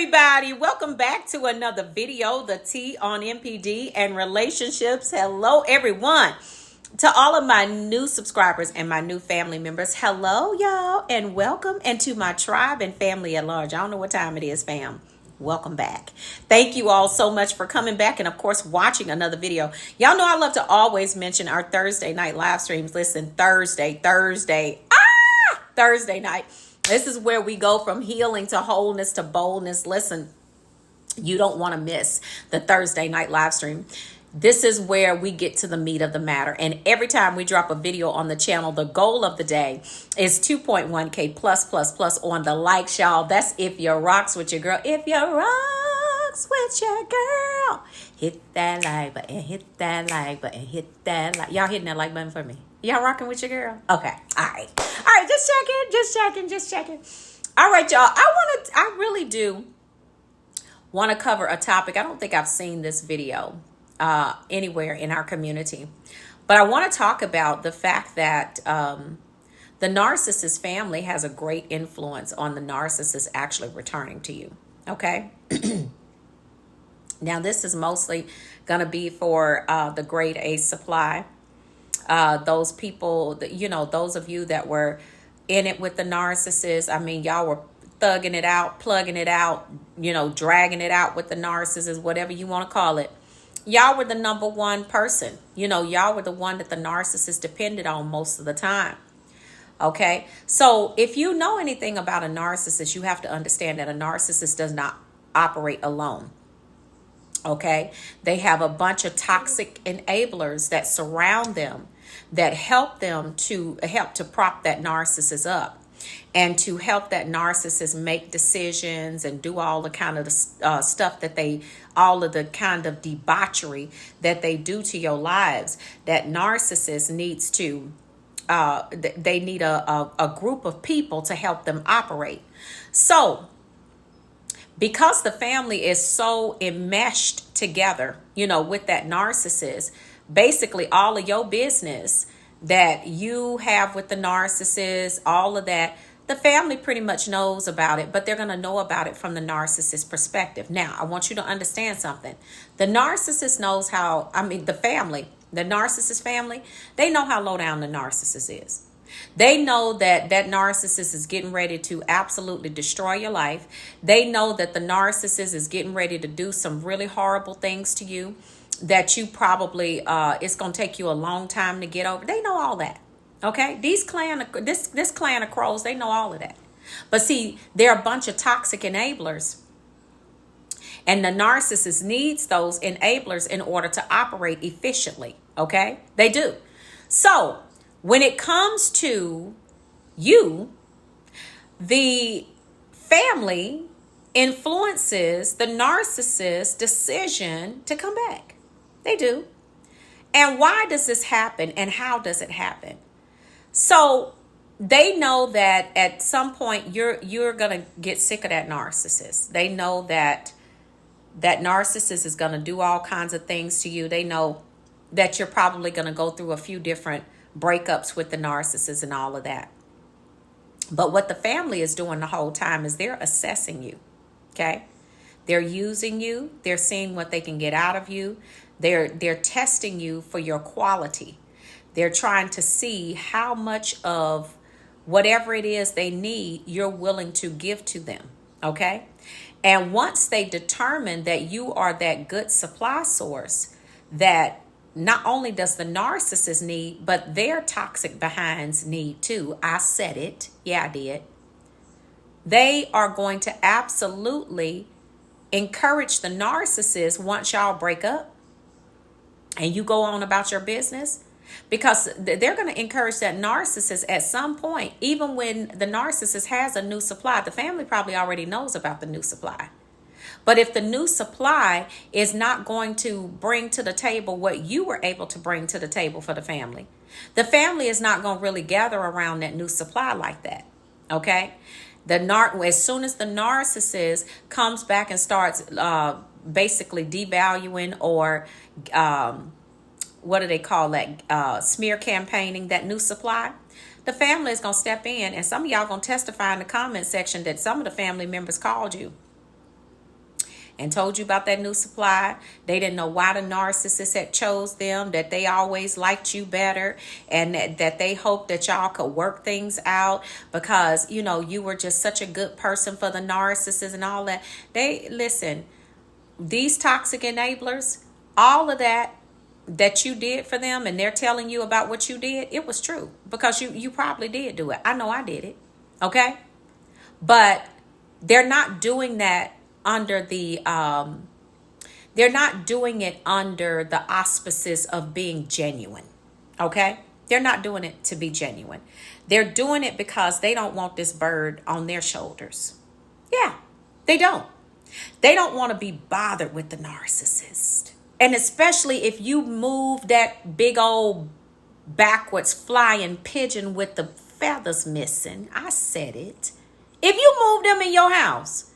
everybody, welcome back to another video, the T on MPD and relationships. Hello everyone. To all of my new subscribers and my new family members, hello y'all and welcome. And to my tribe and family at large, I don't know what time it is, fam. Welcome back. Thank you all so much for coming back and of course watching another video. Y'all know I love to always mention our Thursday night live streams. Listen, Thursday night. This is where we go from healing to wholeness to boldness. Listen, you don't want to miss the Thursday night live stream. This is where we get to the meat of the matter. And every time we drop a video on the channel, the goal of the day is 2.1K plus on the likes, y'all. That's if you rocks with your girl. If you rocks with your girl, hit that like button, hit that like button, hit that like. Y'all hitting that like button for me? Y'all rocking with your girl? Okay. All right. Just checking. All right, y'all. I really do want to cover a topic. I don't think I've seen this video anywhere in our community, but I want to talk about the fact that the narcissist family has a great influence on the narcissist actually returning to you. Okay. Now, this is mostly going to be for the grade A supply. Those people that, those of you that were in it with the narcissist. I mean, y'all were thugging it out, plugging it out, dragging it out with the narcissist, whatever you want to call it. Y'all were the number one person. Y'all were the one that the narcissist depended on most of the time. Okay. So if you know anything about a narcissist, you have to understand that a narcissist does not operate alone. Okay. They have a bunch of toxic enablers that surround them, that help to prop that narcissist up and to help that narcissist make decisions and do all the kind of stuff that all of the kind of debauchery that they do to your lives. That narcissist needs to, they need a group of people to help them operate. So because the family is so enmeshed together, with that narcissist, basically all of your business that you have with the narcissist, all of that, the family pretty much knows about it, but they're going to know about it from the narcissist perspective. Now, I want you to understand something. The narcissist knows the narcissist family, they know how low down the narcissist is. They know that narcissist is getting ready to absolutely destroy your life. They know that the narcissist is getting ready to do some really horrible things to you that you probably, it's going to take you a long time to get over. They know all that. Okay. This clan of crows, they know all of that. But see, they're a bunch of toxic enablers. And the narcissist needs those enablers in order to operate efficiently. Okay. They do. So when it comes to you, the family influences the narcissist's decision to come back. They do. And why does this happen and how does it happen? So they know that at some point you're going to get sick of that narcissist. They know that narcissist is going to do all kinds of things to you. They know that you're probably going to go through a few different breakups with the narcissist and all of that. But what the family is doing the whole time is they're assessing you. Okay. They're using you. They're seeing what they can get out of you. They're testing you for your quality. They're trying to see how much of whatever it is they need you're willing to give to them. Okay. And once they determine that you are that good supply source that not only does the narcissist need, but their toxic behinds need too. I said it. Yeah, I did. They are going to absolutely encourage the narcissist once y'all break up and you go on about your business, because they're going to encourage that narcissist at some point. Even when the narcissist has a new supply, the family probably already knows about the new supply. But if the new supply is not going to bring to the table what you were able to bring to the table for the family is not going to really gather around that new supply like that. Okay. As soon as the narcissist comes back and starts basically devaluing or what do they call that? Smear campaigning that new supply, the family is going to step in. And some of y'all going to testify in the comment section that some of the family members called you and told you about that new supply. They didn't know why the narcissist had chose them, that they always liked you better, and that they hoped that y'all could work things out because, you know, you were just such a good person for the narcissist and all that. Listen, these toxic enablers, all of that you did for them, and they're telling you about what you did, it was true because you probably did do it. I know I did it. Okay? But they're not doing that under they're not doing it under the auspices of being genuine. Okay? They're not doing it to be genuine. They're doing it because they don't want this bird on their shoulders. Yeah, they don't. They don't want to be bothered with the narcissist. And especially if you move that big old backwards flying pigeon with the feathers missing. I said it. If you move them in your house,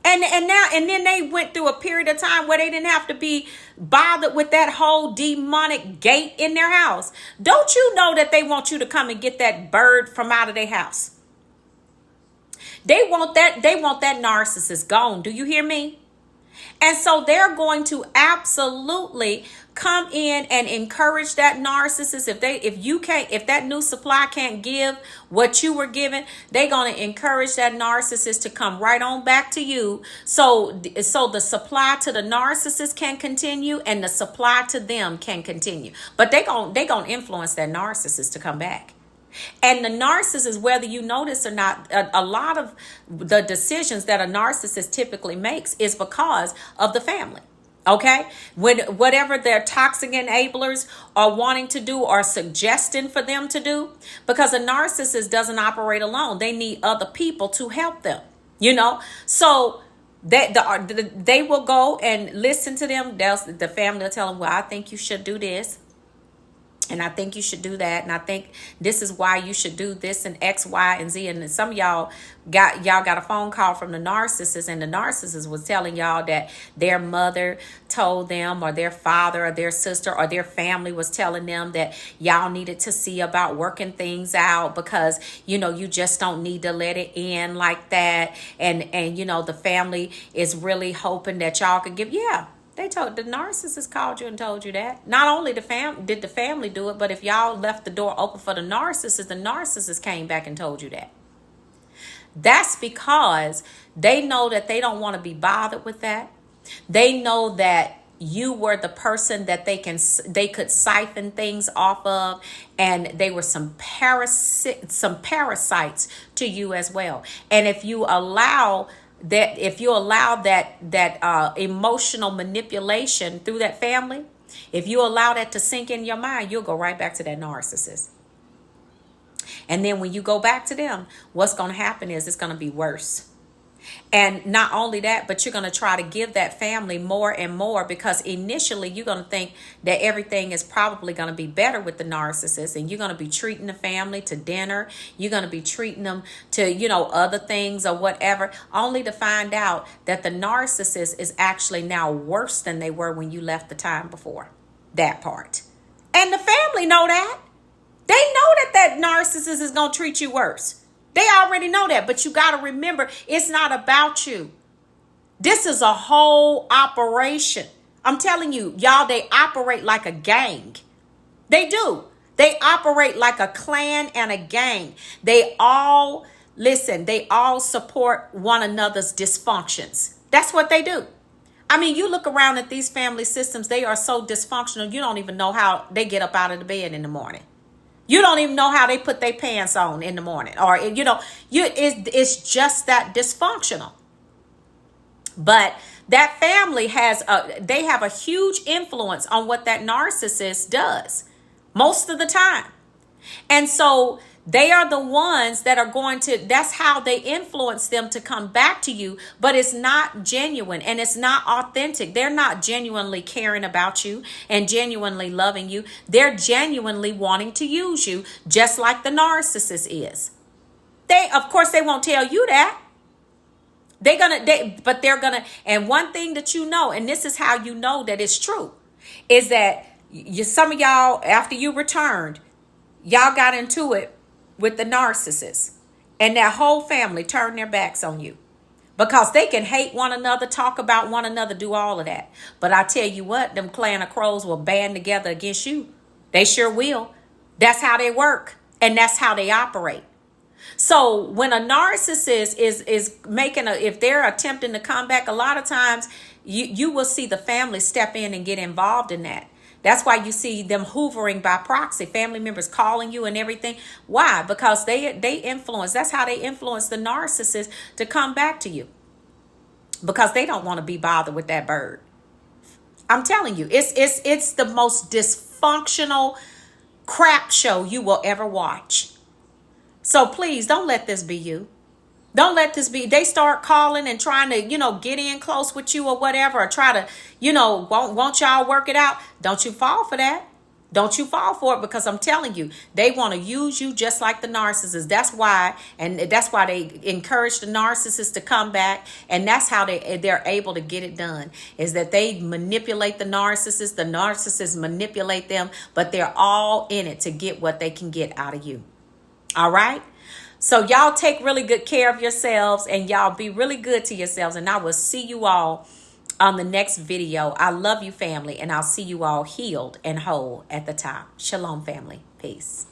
and then they went through a period of time where they didn't have to be bothered with that whole demonic gate in their house. Don't you know that they want you to come and get that bird from out of their house? They want that narcissist gone. Do you hear me? And so they're going to absolutely come in and encourage that narcissist. If that new supply can't give what you were given, they're going to encourage that narcissist to come right on back to you. So the supply to the narcissist can continue and the supply to them can continue. But they going to influence that narcissist to come back. And the narcissist, whether you notice or not, a lot of the decisions that a narcissist typically makes is because of the family. Okay? When whatever their toxic enablers are wanting to do or suggesting for them to do, because a narcissist doesn't operate alone. They need other people to help them, you know? So they will go and listen to them. The family will tell them, well, I think you should do this. And I think you should do that. And I think this is why you should do this and X, Y, and Z. And some of y'all got a phone call from the narcissist, and the narcissist was telling y'all that their mother told them, or their father or their sister or their family was telling them that y'all needed to see about working things out because, you know, you just don't need to let it in like that. And you know, the family is really hoping that y'all could give. Yeah. The narcissist called you and told you that. Not only did the family do it, but if y'all left the door open for the narcissist came back and told you that. That's because they know that they don't want to be bothered with that. They know that you were the person that they could siphon things off of, and they were some parasites to you as well. And if you allow that emotional manipulation through that family, if you allow that to sink in your mind, you'll go right back to that narcissist. And then when you go back to them, what's going to happen is it's going to be worse. And not only that, but you're going to try to give that family more and more, because initially you're going to think that everything is probably going to be better with the narcissist, and you're going to be treating the family to dinner. You're going to be treating them to, you know, other things or whatever, only to find out that the narcissist is actually now worse than they were when you left the time before. That part. And the family know that. They know that narcissist is going to treat you worse. They already know that, but you got to remember, it's not about you. This is a whole operation. I'm telling you, y'all, they operate like a gang. They do. They operate like a clan and a gang. They all support one another's dysfunctions. That's what they do. I mean, you look around at these family systems, they are so dysfunctional, you don't even know how they get up out of the bed in the morning. You don't even know how they put their pants on in the morning, or, you know, it's just that dysfunctional. But that family they have a huge influence on what that narcissist does most of the time. And so they are the ones that are that's how they influence them to come back to you. But it's not genuine and it's not authentic. They're not genuinely caring about you and genuinely loving you. They're genuinely wanting to use you, just like the narcissist is. Of course, they won't tell you that. And one thing that you know, and this is how you know that it's true, is that some of y'all, after you returned, y'all got into it with the narcissist, and that whole family turned their backs on you. because they can hate one another, talk about one another, do all of that. But I tell you what, them clan of crows will band together against you. They sure will. That's how they work, and that's how they operate. So when a narcissist is making if they're attempting to come back, a lot of times you will see the family step in and get involved in that. That's why you see them hoovering by proxy, family members calling you and everything. Why? Because they influence. That's how they influence the narcissist to come back to you, because they don't want to be bothered with that bird. I'm telling you, it's the most dysfunctional crap show you will ever watch. So please don't let this be you. Don't let this be. They start calling and trying to, get in close with you or whatever, or try to, won't y'all work it out? Don't you fall for that. Don't you fall for it, because I'm telling you, they want to use you just like the narcissist. That's why they encourage the narcissist to come back, and that's how they're able to get it done, is that they manipulate the narcissists manipulate them, but they're all in it to get what they can get out of you. All right? So y'all take really good care of yourselves, and y'all be really good to yourselves, and I will see you all on the next video. I love you, family, and I'll see you all healed and whole at the top. Shalom, family. Peace.